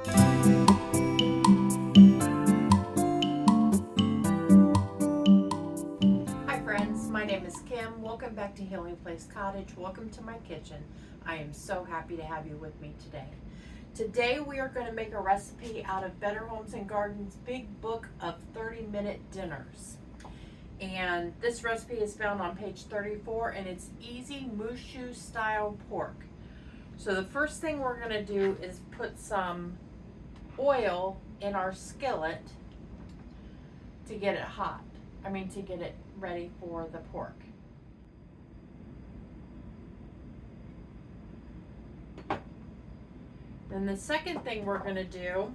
Hi friends, my name is Kim. Welcome back to Healing Place Cottage. Welcome to my kitchen. I am so happy to have you with me today. Today we are going to make a recipe out of Better Homes and Gardens' big book of 30-minute dinners. And this recipe is found on page 34, and it's easy mushu style pork. So the first thing we're going to do is put some oil in our skillet to get it hot. To get it ready for the pork. Then the second thing we're going to do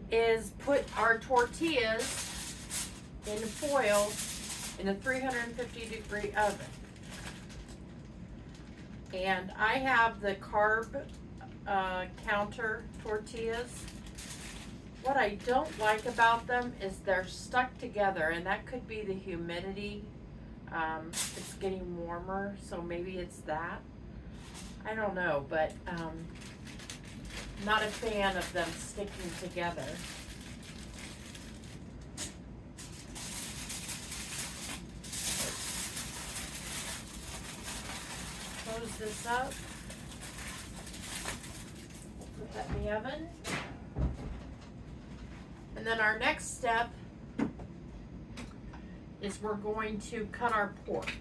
is put our tortillas in foil in a 350-degree oven. And I have the carb counter tortillas. What I don't like about them is they're stuck together, and that could be the humidity. It's getting warmer, so maybe it's that. I don't know, but not a fan of them sticking together. Close this up. Put that in the oven. And then our next step is we're going to cut our pork.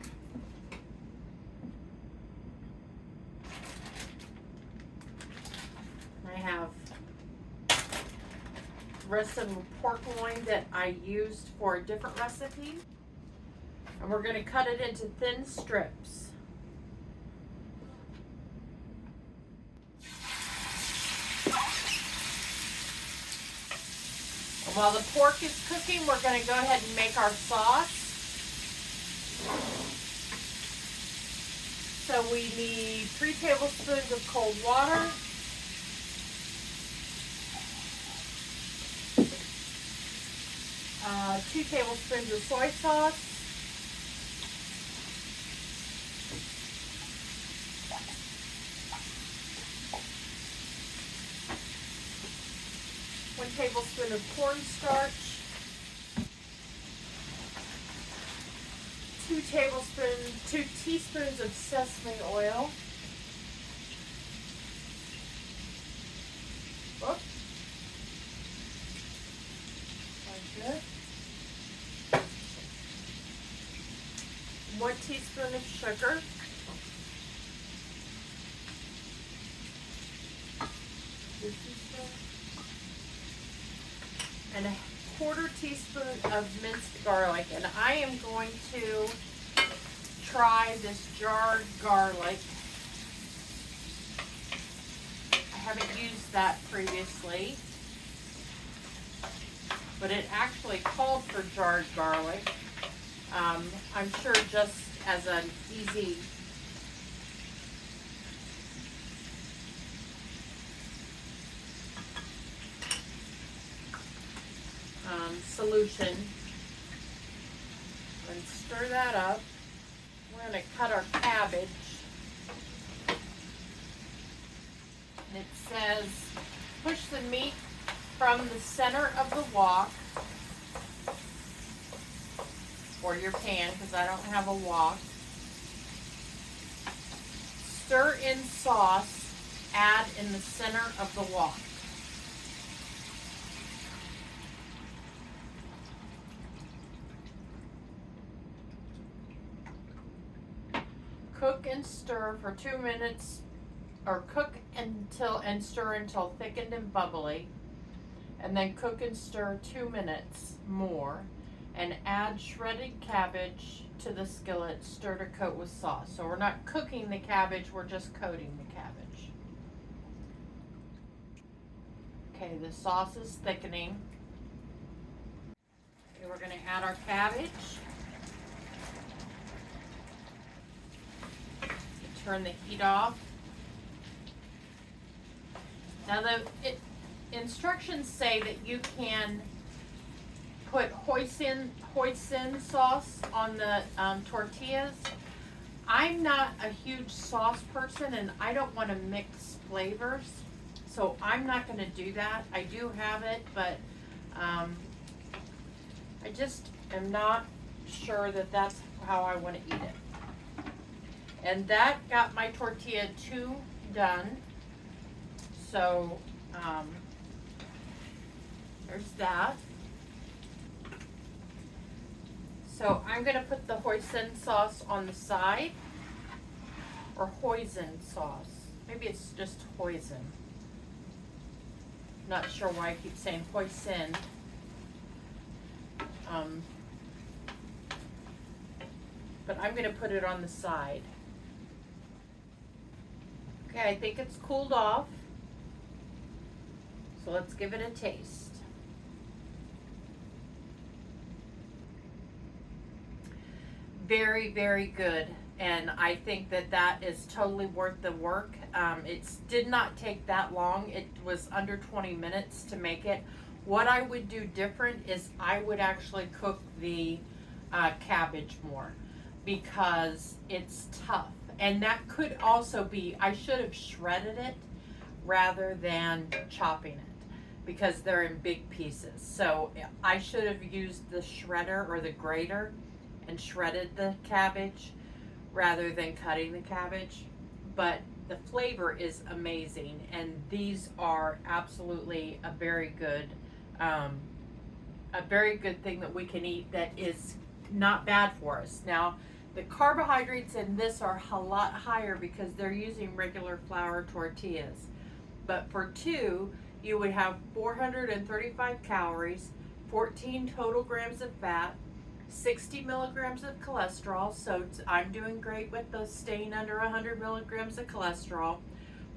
I have the rest of the pork loin that I used for a different recipe. And we're going to cut it into thin strips. While the pork is cooking, we're going to go ahead and make our sauce. So we need 3 tablespoons of cold water, 2 tablespoons of soy sauce, 1 tablespoon of cornstarch, 2 teaspoons of sesame oil, like this, 1 teaspoon of sugar, and a 1/4 teaspoon of minced garlic. And I am going to try this jarred garlic. I haven't used that previously, but it actually called for jarred garlic. I'm sure just as an easy solution. And stir that up. We're going to cut our cabbage. And it says push the meat from the center of the wok, or your pan, because I don't have a wok. Stir in sauce, add in the center of the wok. Cook and stir for 2 minutes, or cook until and stir until thickened and bubbly, and then cook and stir 2 minutes more, and add shredded cabbage to the skillet. Stir to coat with sauce. So we're not cooking the cabbage, we're just coating the cabbage. Okay, the sauce is thickening. Okay, we're going to add our cabbage. Turn the heat off. Now the instructions say that you can put hoisin sauce on the tortillas. I'm not a huge sauce person and I don't want to mix flavors, so I'm not going to do that. I do have it, but I just am not sure that that's how I want to eat it. And that got my tortilla 2 done. So there's that. So I'm going to put the hoisin sauce on the side, or hoisin sauce. Maybe it's just hoisin. Not sure why I keep saying hoisin. But I'm going to put it on the side. Okay, I think it's cooled off. So let's give it a taste. Very, very good. And I think that that is totally worth the work. It did not take that long. It was under 20 minutes to make it. What I would do different is I would actually cook the cabbage more because it's tough. And that could also be, I should have shredded it rather than chopping it because they're in big pieces. So I should have used the shredder or the grater and shredded the cabbage rather than cutting the cabbage. But the flavor is amazing, and these are absolutely a very good thing that we can eat that is not bad for us. Now, the carbohydrates in this are a lot higher because they're using regular flour tortillas. But for 2, you would have 435 calories, 14 total grams of fat, 60 milligrams of cholesterol, so I'm doing great with the staying under 100 milligrams of cholesterol,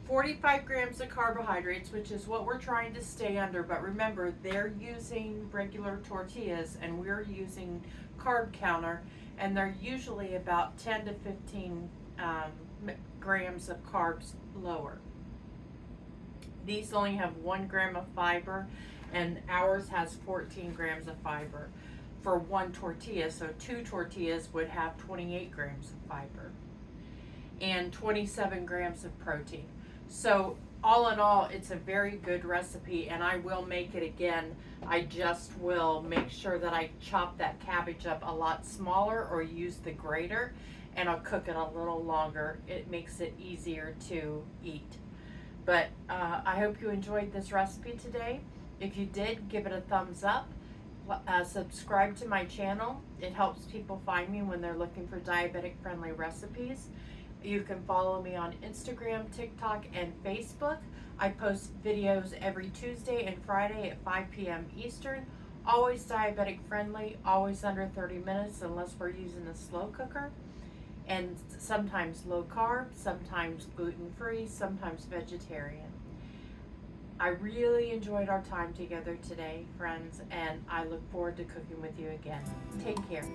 45 grams of carbohydrates, which is what we're trying to stay under, but remember, they're using regular tortillas and we're using carb counter, and they're usually about 10 to 15 grams of carbs lower. These only have 1 gram of fiber, and ours has 14 grams of fiber for 1 tortilla, so 2 tortillas would have 28 grams of fiber and 27 grams of protein. So all in all, it's a very good recipe, and I will make it again. I just will make sure that I chop that cabbage up a lot smaller or use the grater, and I'll cook it a little longer. It makes it easier to eat. But I hope you enjoyed this recipe today. If you did, give it a thumbs up. Subscribe to my channel. It helps people find me when they're looking for diabetic friendly recipes. You can follow me on Instagram, TikTok, and Facebook. I post videos every Tuesday and Friday at 5 p.m. Eastern. Always diabetic friendly, always under 30 minutes unless we're using a slow cooker. And sometimes low carb, sometimes gluten-free, sometimes vegetarian. I really enjoyed our time together today, friends, and I look forward to cooking with you again. Take care.